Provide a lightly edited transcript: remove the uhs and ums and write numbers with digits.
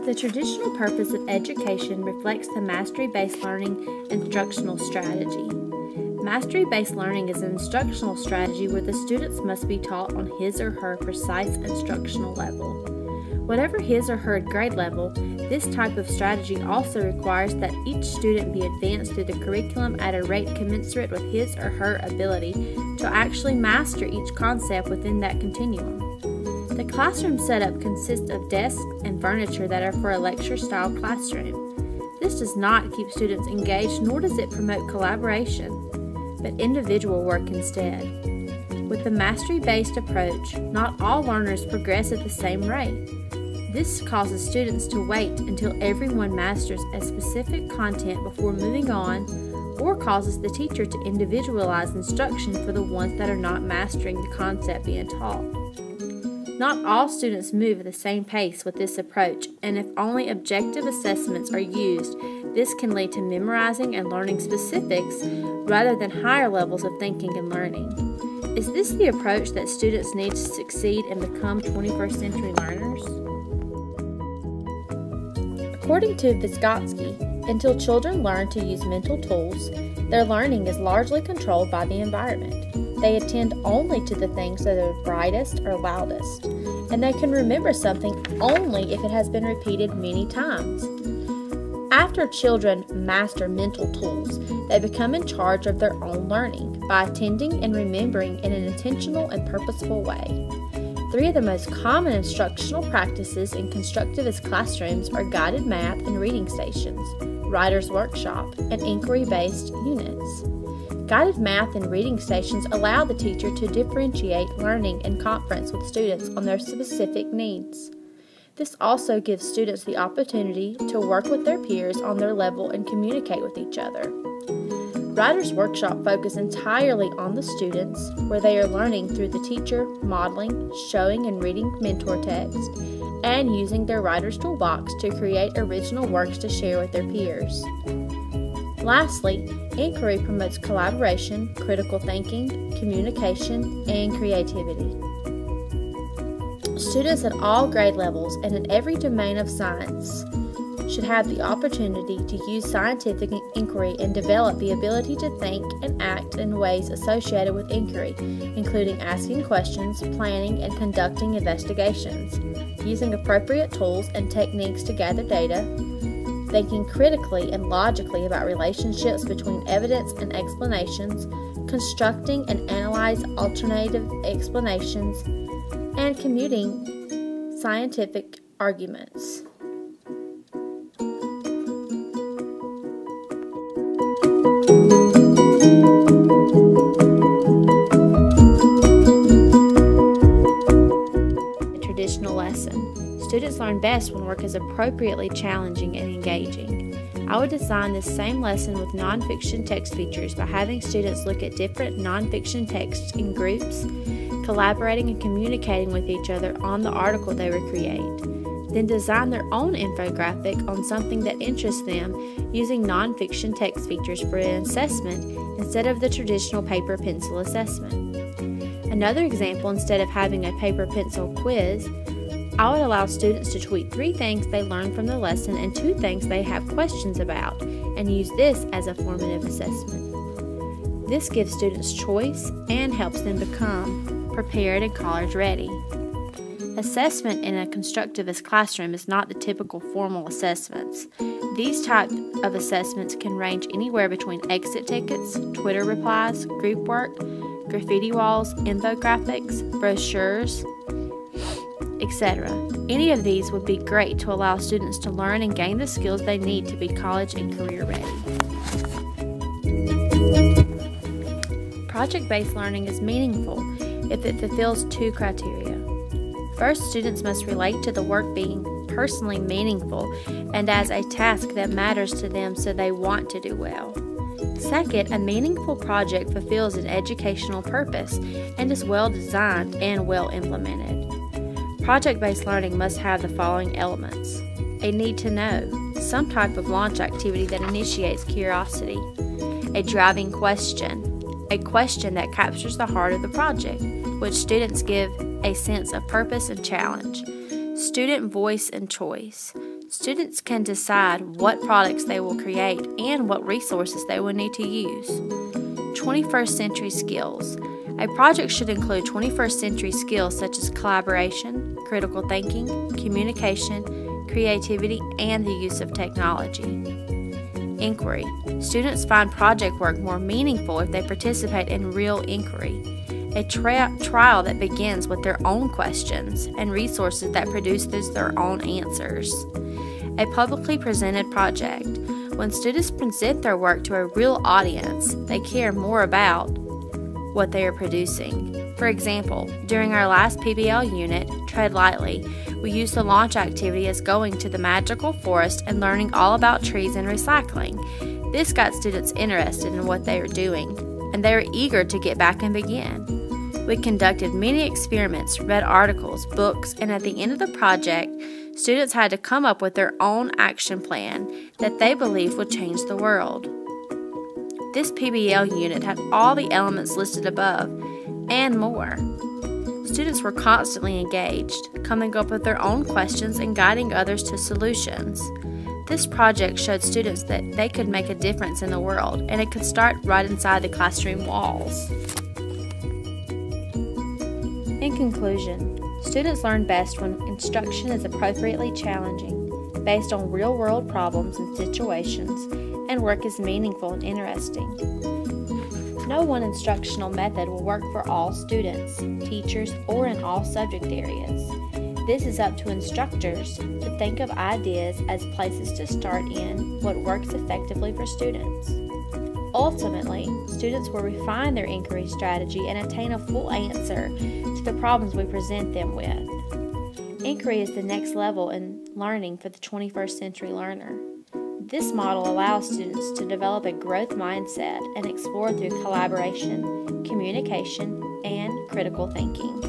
The traditional purpose of education reflects the mastery-based learning instructional strategy. Mastery-based learning is an instructional strategy where the students must be taught on his or her precise instructional level. Whatever his or her grade level, this type of strategy also requires that each student be advanced through the curriculum at a rate commensurate with his or her ability to actually master each concept within that continuum. The classroom setup consists of desks and furniture that are for a lecture-style classroom. This does not keep students engaged, nor does it promote collaboration, but individual work instead. With the mastery-based approach, not all learners progress at the same rate. This causes students to wait until everyone masters a specific content before moving on, or causes the teacher to individualize instruction for the ones that are not mastering the concept being taught. Not all students move at the same pace with this approach, and if only objective assessments are used, this can lead to memorizing and learning specifics rather than higher levels of thinking and learning. Is this the approach that students need to succeed and become 21st century learners? According to Vygotsky, until children learn to use mental tools, their learning is largely controlled by the environment. They attend only to the things that are brightest or loudest, and they can remember something only if it has been repeated many times. After children master mental tools, they become in charge of their own learning by attending and remembering in an intentional and purposeful way. Three of the most common instructional practices in constructivist classrooms are guided math and reading stations, writer's workshop, and inquiry-based units. Guided math and reading stations allow the teacher to differentiate learning in conference with students on their specific needs. This also gives students the opportunity to work with their peers on their level and communicate with each other. Writer's Workshop focuses entirely on the students, where they are learning through the teacher modeling, showing and reading mentor text, and using their writer's toolbox to create original works to share with their peers. Lastly, inquiry promotes collaboration, critical thinking, communication, and creativity. Students at all grade levels and in every domain of science should have the opportunity to use scientific inquiry and develop the ability to think and act in ways associated with inquiry, including asking questions, planning, and conducting investigations, using appropriate tools and techniques to gather data, thinking critically and logically about relationships between evidence and explanations, constructing and analyzing alternative explanations, and commuting scientific arguments. A traditional lesson. Students learn best when work is appropriately challenging and engaging. I would design this same lesson with nonfiction text features by having students look at different nonfiction texts in groups, collaborating and communicating with each other on the article they would create. Then design their own infographic on something that interests them using nonfiction text features for an assessment instead of the traditional paper-pencil assessment. Another example, instead of having a paper-pencil quiz, I would allow students to tweet 3 things they learned from the lesson and 2 things they have questions about, and use this as a formative assessment. This gives students choice and helps them become prepared and college ready. Assessment in a constructivist classroom is not the typical formal assessments. These types of assessments can range anywhere between exit tickets, Twitter replies, group work, graffiti walls, infographics, brochures, etc. Any of these would be great to allow students to learn and gain the skills they need to be college and career ready. Project-based learning is meaningful if it fulfills 2 criteria. First, students must relate to the work being personally meaningful and as a task that matters to them so they want to do well. Second, a meaningful project fulfills an educational purpose and is well designed and well implemented. Project-based learning must have the following elements: a need to know, some type of launch activity that initiates curiosity, a driving question, a question that captures the heart of the project, which students give a sense of purpose and challenge, student voice and choice, Students can decide what products they will create and what resources they will need to use. 21st century skills. A project should include 21st century skills such as collaboration, critical thinking, communication, creativity, and the use of technology. Inquiry. Students find project work more meaningful if they participate in real inquiry, a trial that begins with their own questions and resources that produce their own answers. A publicly presented project. When students present their work to a real audience, they care more about what they are producing. For example, during our last PBL unit, Tread Lightly, we used the launch activity as going to the magical forest and learning all about trees and recycling. This got students interested in what they were doing, and they were eager to get back and begin. We conducted many experiments, read articles, books, and at the end of the project, students had to come up with their own action plan that they believed would change the world. This PBL unit had all the elements listed above and more. Students were constantly engaged, coming up with their own questions and guiding others to solutions. This project showed students that they could make a difference in the world, and it could start right inside the classroom walls. In conclusion, students learn best when instruction is appropriately challenging, based on real-world problems and situations, and work is meaningful and interesting. No one instructional method will work for all students, teachers, or in all subject areas. This is up to instructors to think of ideas as places to start in what works effectively for students. Ultimately, students will refine their inquiry strategy and attain a full answer to the problems we present them with. Inquiry is the next level in learning for the 21st century learner. This model allows students to develop a growth mindset and explore through collaboration, communication, and critical thinking.